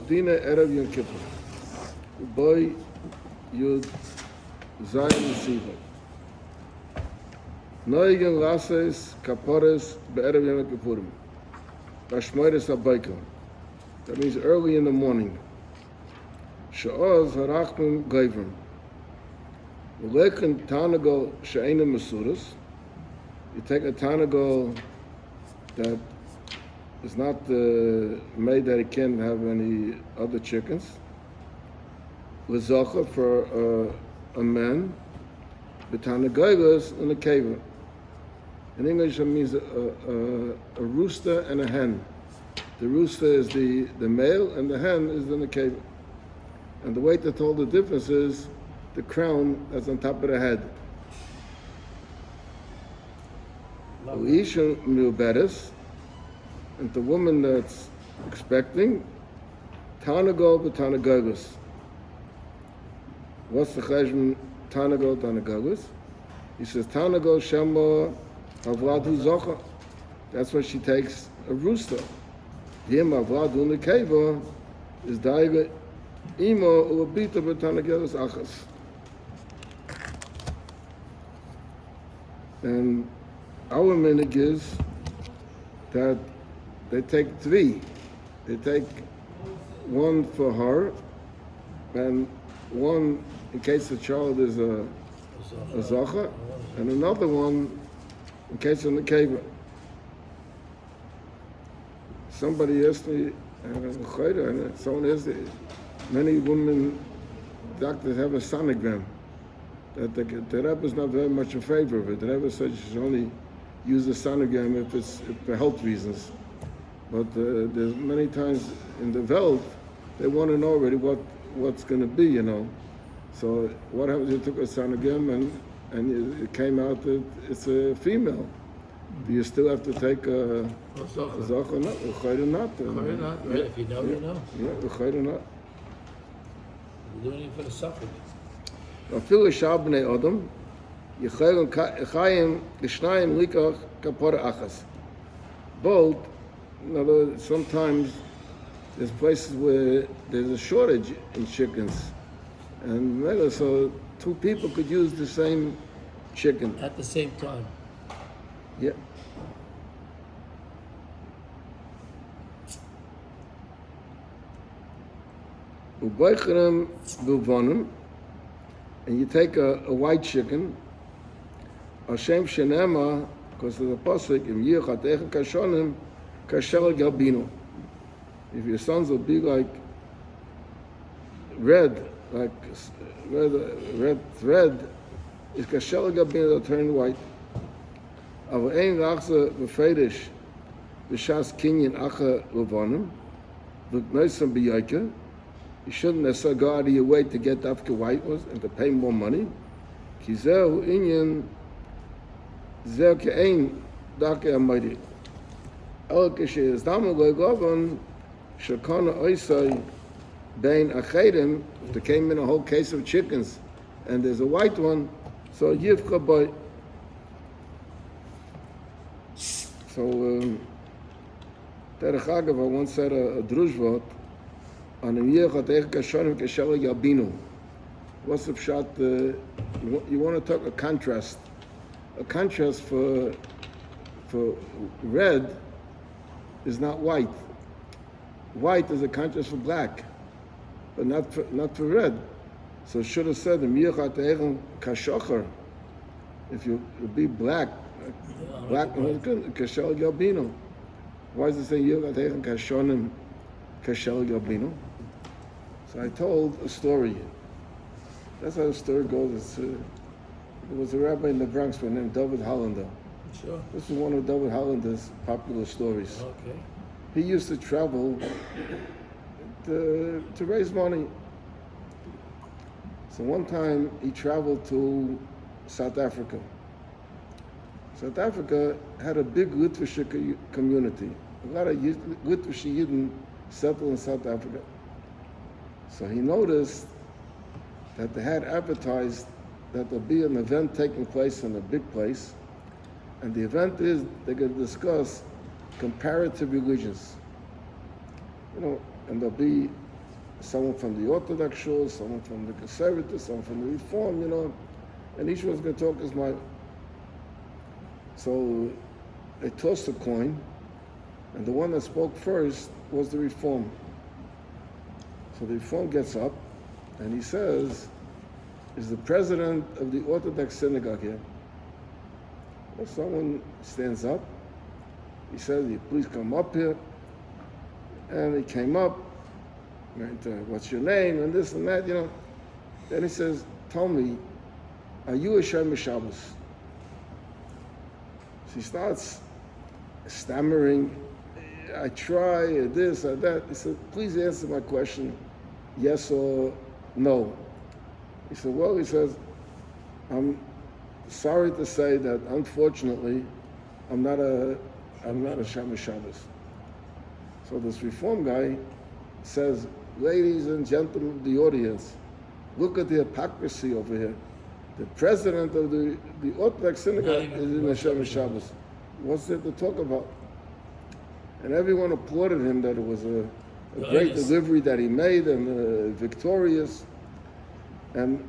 דיני ערב יום כיפור. ובוי יוד זין וסיבה. נויגן לעשס כפורס בערב יום כיפורים. בשמוירס הבייקר. That means early in the morning. שעוז הרחמים גייבם. ולכן תנגל שאינו מסורס. You take a tanagal that is not made that it can't have any other chickens. L'zacha for a man. B'tanagaylas in a cave. In English it means a rooster and a hen. The rooster is the male and the hen is in the cave. And the way to tell the difference is the crown that's on top of the head. Uisha milberes, and the woman that's expecting, Tanagol b'tanagogos. What's the cheshbon Tanagol tanagogos? He says Tanagol shema avladu zocha. That's why she takes a rooster. Him avladu nekeva is daiga imo uabita b'tanagogos achas. And our minhag is that they take three. They take one for her, and one in case the child is a zacha, and another one in case of the nekeva. Somebody asked me, someone asked me, many women, doctors have a sonogram. That the Rebbe is not very much in favor of it. The Rebbe said you should only use the sonogram if it's for health reasons. But there's many times in the Welt, they want to know already what's going to be, you know. So what happens if you took a sonogram and it came out that it's a female? Do you still have to take a zach or not? Or not? If you know, you know. Yeah, or not. You're doing it for the suffrage. אפילו שאר בני אדם, יכולים חיים לשניים לקח כפור אחס. Both, in other words, sometimes there's places where there's a shortage in chickens. And so two people could use the same chicken. At the same time. Yeah. ובויכרם בלבונם, and you take a white chicken, Hashem Shenema, because there's a pasuk, Im Yichatecha Kashonim, Kashel Galbino. If your sons will be like red thread, is Kashel Galbino, they'll turn white. Aber ein Rachse befreidish, B'shas Kinyan Acha Levonim, V'gneisam B'yoike. You shouldn't necessarily go out of your way to get Dafka white ones and to pay more money. Kizeu inyan zeu ke'ein dake amadi. El kashe izdamu goygovan shakana oisai bein achedim. If there came in a whole case of chickens and there's a white one, so yivcha boy. So Derech Agav, I once said a drushvot. On the year that Kashonim Kashel Yabinu. What's the shot? You want to talk a contrast. A contrast for red is not white. White is a contrast for black, but not for red. So it should have said the Miyachat Kashocher. If you be black Kashel Yabinu. Why does it say Yiyachat Kashonim Kashel Yabinu? So I told a story. That's how the story goes. There was a rabbi in the Bronx named David Hollander. Sure. This is one of David Hollander's popular stories. Okay. He used to travel to raise money. So one time he traveled to South Africa. South Africa had a big Litvish community. A lot of Litvish Yidden settled in South Africa. So he noticed that they had advertised that there'll be an event taking place in a big place, and the event is they're going to discuss comparative religions. You know, and there'll be someone from the Orthodox shul, someone from the Conservative, someone from the Reform, and each one's going to talk his mind. So they tossed a coin, and the one that spoke first was the Reform. So the Reform gets up, and he says, is the president of the Orthodox synagogue here? Well, someone stands up. He says, please come up here. And he came up, and what's your name, and this and that, Then he says, tell me, are you a Shomer Shabbos? So he starts stammering, I try, this or that. He said, please answer my question, yes or no. He said, well, he says, I'm sorry to say that unfortunately, I'm not a Shomer Shabbos. So this Reform guy says, ladies and gentlemen of the audience, look at the hypocrisy over here. The president of the Orthodox synagogue is in the Shomer Shabbos. What's there to talk about? And everyone applauded him that it was a great delivery that he made and victorious. And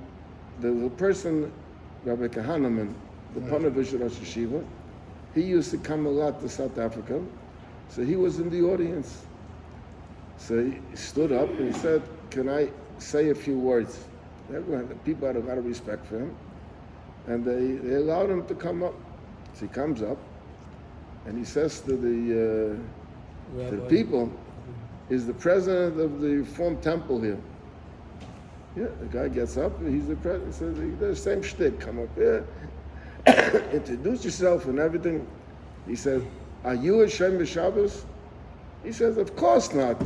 there was a person, Rabbi Kahneman, the Panavish Rosh Yeshiva, he used to come a lot to South Africa, so he was in the audience. So he stood up and he said, can I say a few words? The people had a lot of respect for him, and they allowed him to come up. So he comes up, and he says to the people, is the president of the Reform Temple here? Yeah, the guy gets up, and he's the president. He says, the same shtick, come up here, introduce yourself and everything. He says, are you a Shomer Shabbos? He says, of course not.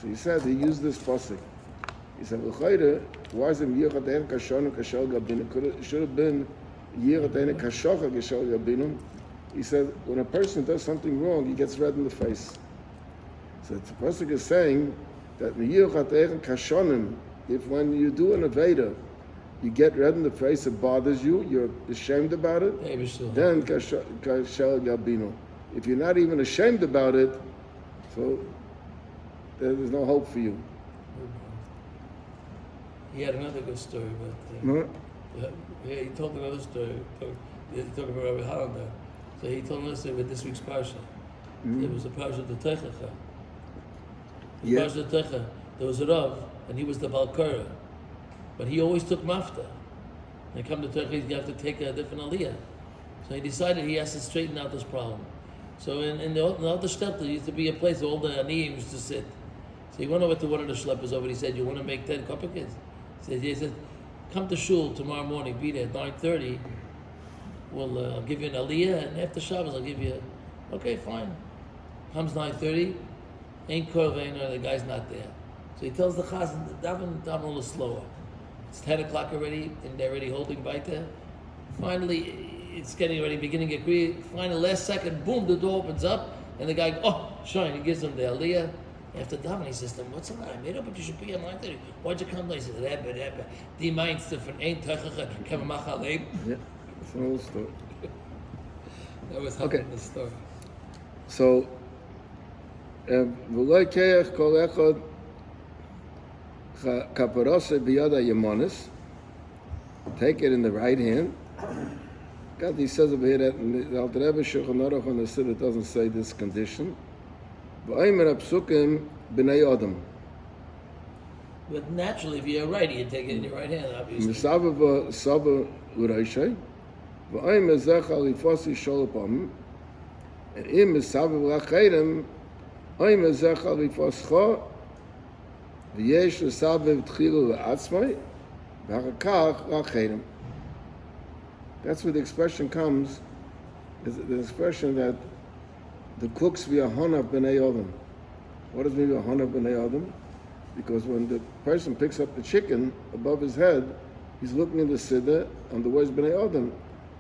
So he said, he used this pasuk. He said, why is it Yirat Kashon Kashal Gabinu? It should have been Yirat Kashocha Kashal Gabinu. He said, when a person does something wrong, he gets red in the face. So the pasuk is saying that if when you do an Aveda, you get red in the face, it bothers you, you're ashamed about it, then Kashal Gabinu. If you're not even ashamed about it, so there's no hope for you. He had another good story about he told another story. He talked about Rabbi Hollander. So he told us with this week's parsha. It was the parsha of the Teichacha. The parsha of the Teichacha. There was a Rav, and he was the Balkara. But he always took mafta. And come to Teichacha, you have to take a different aliyah. So he decided he has to straighten out this problem. So in the other shtetl, there used to be a place where all the aniyim used to sit. So he went over to one of the schleppers over. He said, "You want to make 10 kopekes?" He said, "Come to shul tomorrow morning. Be there at 9:30. I'll give you an aliyah, and after Shabbos I'll give you." Okay, fine. Comes 9:30, ain't korvein, the guy's not there. So he tells the chazan, daven a little slower. It's 10 o'clock already, and they're already holding baita. Finally, it's getting ready, beginning to agree. Finally, last second, boom, the door opens up, and the guy, shine, he gives him the aliyah. After daven, he says to him, "What's the matter? I made up, but you should be at 9:30. Why'd you come late?" He says, "Rebbe, die mind's different. Ain't teichacha, kemach aleim." Yeah, it's an old story. That was okay. The story. So, v'lo keach kol echad kaparose biyada yemonis. Take it in the right hand. God, he says over here that in the Alter Rebbe Shulchan Aruch on the Siddur it doesn't say this condition. V'aymer apsukim b'nei adam. But naturally, if you're righty, you take it in your right hand, obviously. Misava v'sava l'reishai. V'aymer zech alifosi sholopam. And im misava v'lachayim. Aymer zech alifoscha. V'yesh l'sava v'tchilu v'atzmai. V'hakach lachayim. That's where the expression comes, is the expression that the cooks via hana b'nei adam. What does it mean hana b'nei adam? Because when the person picks up the chicken above his head, he's looking in the siddur on the words b'nei adam.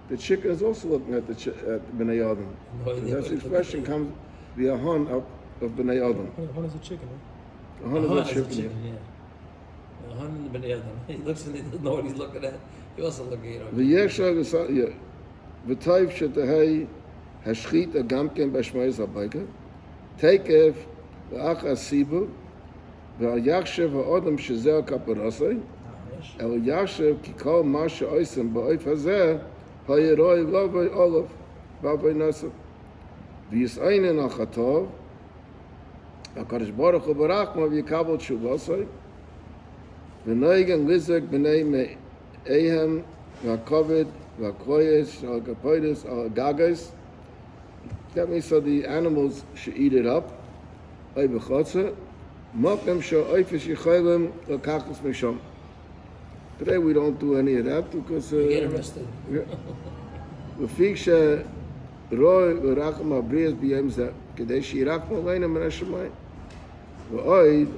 The chicken is also looking at b'nei adam. So that's the expression comes via hana of b'nei adam. Hana is a chicken, right? Hana is a chicken, yeah. Hana b'nei adam. He looks and he doesn't know what he's looking at. He also looking at it. V'tayv shetahei hashchita gamken b'shmayis habayka. Take if ואח הסיבוב, והיחשב האודם שזהו כפרוסי, אלא יחשב כי כל מה שעושים באופן הזה, הירוי רבי עולב, ואבי נסו. ויסעינן החטוב, הקדוש ברוך הוא ברחמה ויקבל תשובוסי, ונויגן לזק בני מאיהם, והכובד, והקרויס, והכפוידס, הגגס. That means so the animals should eat it up. Oy bechotze. Mokem sho oifes yichoylem lekachos mishom. Today we don't do any of that because You get arrested. לפי שרוי ורחם הבריאס ביים זה, כדי שירחם עלינו מן השמיים. ועוד,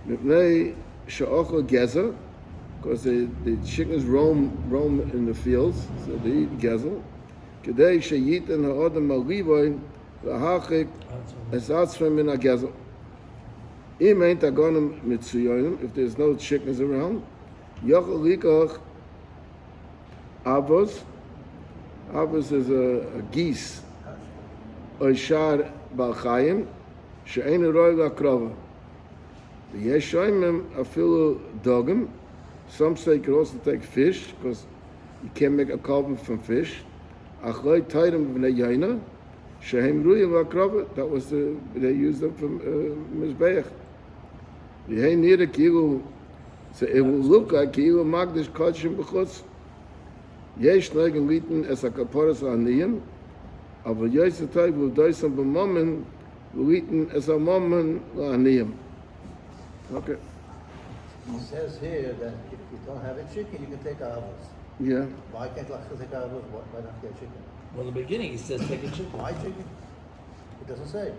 מפני שאוכל גזר, because the chickens roam in the fields, so they eat גזר, כדי שייתן האדם הליבוי להרחיק את עצמם מן הגזר. אם אין תגונים מצוינים, if there's no chickens around, יוכל לקח אבוס, Abbas is a geese, or shar bal chayim, she'ein roi la'krova. The yeshoimim afilu dogim. Some say you could also take fish, because you can't make a korban from fish. Achloi tayrim v'nei yaina, she'ein roi la'krova. That was they used them from mizbeach. Yehi nira kilu, so it will look like kilu magdish kodshim b'chutz. יש נגן ליטן אס הכפורס העניים, אבל יש לטייב ולדויסם במומן וליטן אס המומן לעניים. Okay. It says here that if you don't have a chicken, you can take avos. Yeah. Why can't Lachel take avos? Why not get chicken? Well, in the beginning, he says take a chicken. Why chicken? It doesn't say.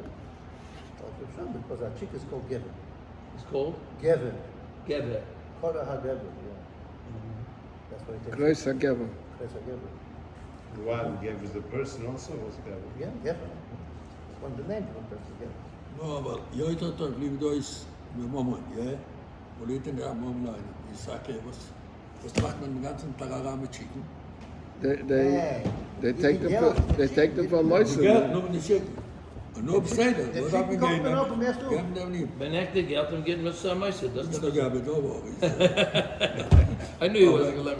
Because our chicken is called Gever. It's called Gever. Gever. Kora ha-Gever, yeah. That's why it takes Kreis HaGever. Kreis ha-Gever. The one gave us the person also was Gavin. Yeah, Gever. It's one of the names of the person, Gever. No, aber heute doch liebe Deutsch mit Momon, ja? Und heute der Momon leider. Ich sage, was macht man den ganzen Tag mit Chicken? They take them from Geld, Moisen. nur nicht Chicken. Und nur bestellen, was haben wir Chicken kommt gehen? up, mehr du. Wir haben da nie. Ben Hektik, you have to get Mr. Meister. Das ist doch ja bedauerlich. I knew he wasn't going to let me.